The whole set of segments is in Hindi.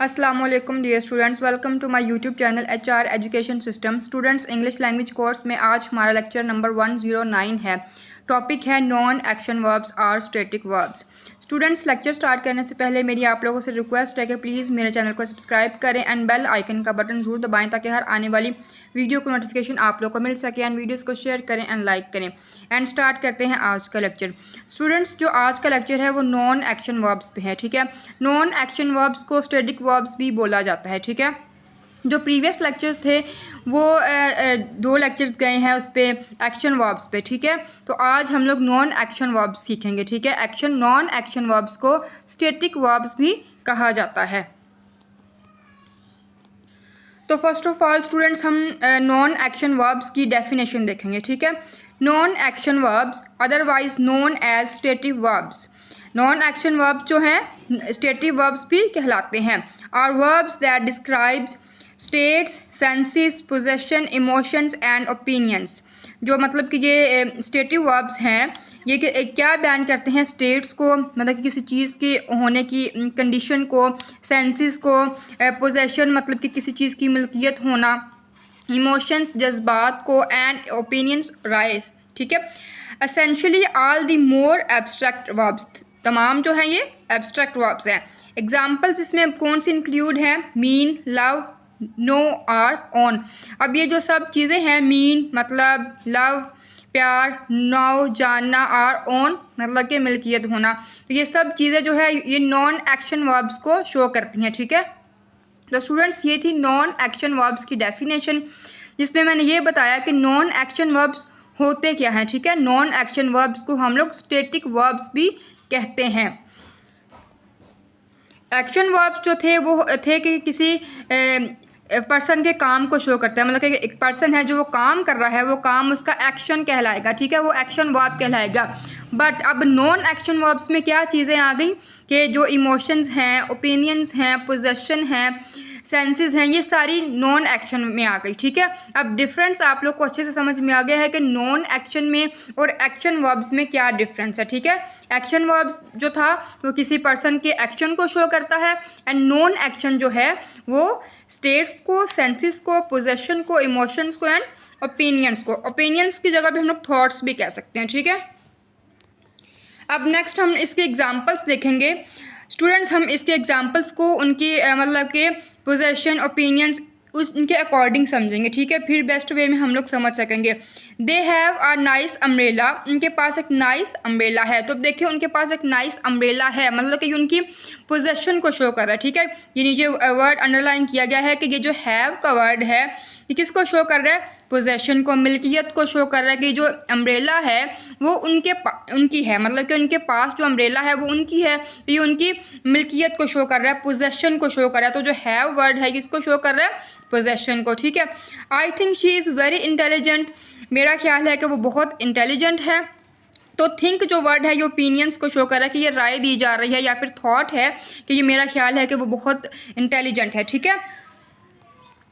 अस्सलामुअलैकुम dear students, welcome to my YouTube channel HR education system. Students, English language course में आज हमारा लेक्चर नंबर 109 है। टॉपिक है नॉन एक्शन वर्ब्स और static verbs. Students, lecture start करने से पहले मेरी आप लोगों से रिक्वेस्ट है कि प्लीज़ मेरे चैनल को सब्सक्राइब करें एंड बेल आइकन का बटन ज़रूर दबाएं ताकि हर आने वाली वीडियो को नोटिफिकेशन आप लोगों को मिल सके। एंड वीडियोस को शेयर करें एंड लाइक करें। एंड स्टार्ट करते हैं आज का लेक्चर। स्टूडेंट्स, जो आज का लेक्चर है वो नॉन एक्शन वर्ब्स पे है, ठीक है। नॉन एक्शन वर्ब्स को स्टैटिक वर्ब्स भी बोला जाता है, ठीक है। जो प्रीवियस लेक्चर्स थे वो 2 लेक्चर्स गए हैं उस पर एक्शन वर्ब्स पे, ठीक है। तो आज हम लोग नॉन एक्शन वर्ब्स सीखेंगे, ठीक है। नॉन एक्शन वर्ब्स को स्टैटिक वर्ब्स भी कहा जाता है। तो फर्स्ट ऑफ ऑल स्टूडेंट्स, हम नॉन एक्शन वर्ब्स की डेफिनेशन देखेंगे, ठीक है। Non action verbs otherwise known as static verbs. Non action verbs जो हैं स्टैटिक वर्ब्स भी कहलाते हैं। Are verbs that describes states, senses, possession, emotions and opinions. जो मतलब कि ये स्टैटिक वर्ब्स हैं ये क्या बयान करते हैं? स्टेट्स को, मतलब कि किसी चीज़ की होने की कंडीशन को, सेंसेस को, पोजेशन मतलब कि किसी चीज़ की मिल्कियत होना, इमोशंस जज्बात को, एंड ओपिनियंस राइज, ठीक है। Essentially all the more abstract verbs, तमाम जो हैं ये एब्स्ट्रैक्ट वर्ब्स हैं। एग्जाम्पल्स इसमें कौन सी इंक्लूड हैं? Mean, love, know, are, own. अब ये जो सब चीज़ें हैं, मीन मतलब लव प्यार, नो जानना, आर, ऑन मतलब कि मिल्कियत होना, तो ये सब चीज़ें जो है ये नॉन एक्शन वर्ब्स को शो करती हैं, ठीक है। तो स्टूडेंट्स, ये थी नॉन एक्शन वर्ब्स की डेफिनेशन, जिसमें मैंने ये बताया कि नॉन एक्शन वर्ब्स होते क्या हैं, ठीक है। नॉन एक्शन वर्ब्स को हम लोग स्टैटिक वर्ब्स भी कहते हैं। एक्शन वर्ब्स जो थे वो थे कि किसी पर्सन के काम को शो करता है, मतलब कि एक पर्सन है जो वो काम कर रहा है, वो काम उसका एक्शन कहलाएगा, ठीक है, वो एक्शन वर्ब कहलाएगा। बट अब नॉन एक्शन वर्ब्स में क्या चीज़ें आ गई कि जो इमोशंस हैं, ओपिनियंस हैं, पोजेशन हैं, सेंसेस हैं, ये सारी नॉन एक्शन में आ गई, ठीक है। अब डिफरेंस आप लोग को अच्छे से समझ में आ गया है कि नॉन एक्शन में और एक्शन वर्ब्स में क्या डिफरेंस है, ठीक है। एक्शन वर्ब्स जो था वो किसी पर्सन के एक्शन को शो करता है, एंड नॉन एक्शन जो है वो स्टेट्स को, सेंसेस को, पोजेशन को, इमोशंस को एंड ओपिनियंस को। ओपिनियंस की जगह भी हम लोग थॉट्स भी कह सकते हैं, ठीक है। अब नेक्स्ट हम इसके एग्जांपल्स देखेंगे। स्टूडेंट्स, हम इसके एग्जांपल्स को उनकी मतलब के पोजेशन, ओपिनियंस उनके अकॉर्डिंग समझेंगे, ठीक है, फिर बेस्ट वे में हम लोग समझ सकेंगे। They have a nice umbrella, उनके पास एक नाइस अम्ब्रेला है। तो देखिए उनके पास एक नाइस अम्ब्रेला है मतलब कि उनकी पोजेशन को शो कर रहा है, ठीक है। ये नीचे वर्ड अंडरलाइन किया गया है कि ये जो हैव का वर्ड है ये किसको शो कर रहा है? पोजेशन को, मिल्कियत को शो कर रहा है कि जो अम्ब्रेला है वो उनकी है, मतलब कि उनके पास जो अम्ब्रेला है वो उनकी है, तो ये उनकी मिल्कियत को शो कर रहा है, पोजेशन को शो कर रहा है। तो जो हैव वर्ड है किसको शो कर रहा है? पोजेशन को, ठीक है। I think she is very intelligent, मेरा ख्याल है कि वो बहुत इंटेलिजेंट है। तो थिंक जो वर्ड है ये ओपिनियंस को शो कर रहा है कि ये राय दी जा रही है या फिर थॉट है कि ये मेरा ख्याल है कि वो बहुत इंटेलिजेंट है, ठीक है।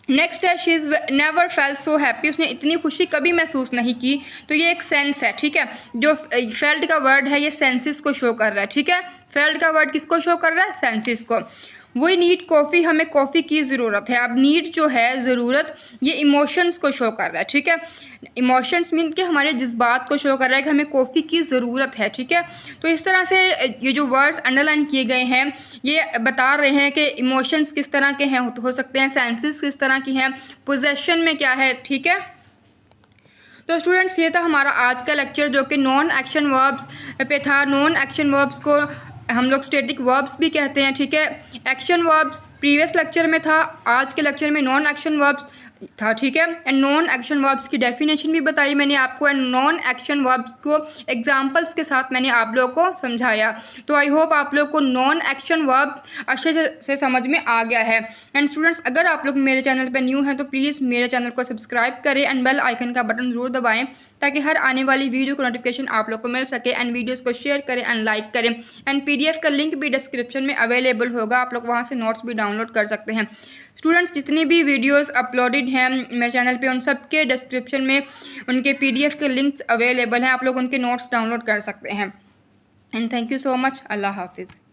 नेक्स्ट है she is never felt so happy, उसने इतनी खुशी कभी महसूस नहीं की। तो ये एक सेंस है, ठीक है। जो फेल्ट का वर्ड है ये सेंसेस को शो कर रहा है, ठीक है। फेल्ट का वर्ड किसको शो कर रहा है? सेंसेस को। वी नीड कॉफ़ी, हमें कॉफ़ी की ज़रूरत है। अब नीड जो है ज़रूरत, ये इमोशंस को शो कर रहा है, ठीक है। इमोशंस मीन कि हमारे जज्बात को शो कर रहा है कि हमें कॉफ़ी की ज़रूरत है, ठीक है। तो इस तरह से ये जो वर्ड्स अंडरलाइन किए गए हैं ये बता रहे हैं कि इमोशंस किस तरह के हैं हो सकते हैं, सेंसेस किस तरह की हैं, पोजेशन में क्या है, ठीक है। तो स्टूडेंट्स, ये था हमारा आज का लेक्चर जो कि नॉन एक्शन वर्ब्स पे था। नॉन एक्शन वर्ब्स को हम लोग स्टैटिक वर्ब्स भी कहते हैं, ठीक है। एक्शन वर्ब्स प्रीवियस लेक्चर में था, आज के लेक्चर में नॉन एक्शन वर्ब्स था, ठीक है। एंड नॉन एक्शन वर्ब्स की डेफिनेशन भी बताई मैंने आपको, एंड नॉन एक्शन वर्ब्स को एग्जांपल्स के साथ मैंने आप लोगों को समझाया। तो आई होप आप लोग को नॉन एक्शन वर्ब्स अच्छे से समझ में आ गया है। एंड स्टूडेंट्स, अगर आप लोग मेरे चैनल पर न्यू हैं तो प्लीज़ मेरे चैनल को सब्सक्राइब करें एंड बेल आइकन का बटन ज़रूर दबाएं ताकि हर आने वाली वीडियो को नोटिफिकेशन आप लोग को मिल सके। एंड वीडियोस को शेयर करें एंड लाइक करें। एंड PDF का लिंक भी डिस्क्रिप्शन में अवेलेबल होगा, आप लोग वहाँ से नोट्स भी डाउनलोड कर सकते हैं। स्टूडेंट्स, जितनी भी वीडियोस अपलोडेड हैं मेरे चैनल पे उन सब के डिस्क्रिप्शन में उनके PDF के लिंक्स अवेलेबल हैं, आप लोग उनके नोट्स डाउनलोड कर सकते हैं। And thank you so much. अल्लाह हाफिज़।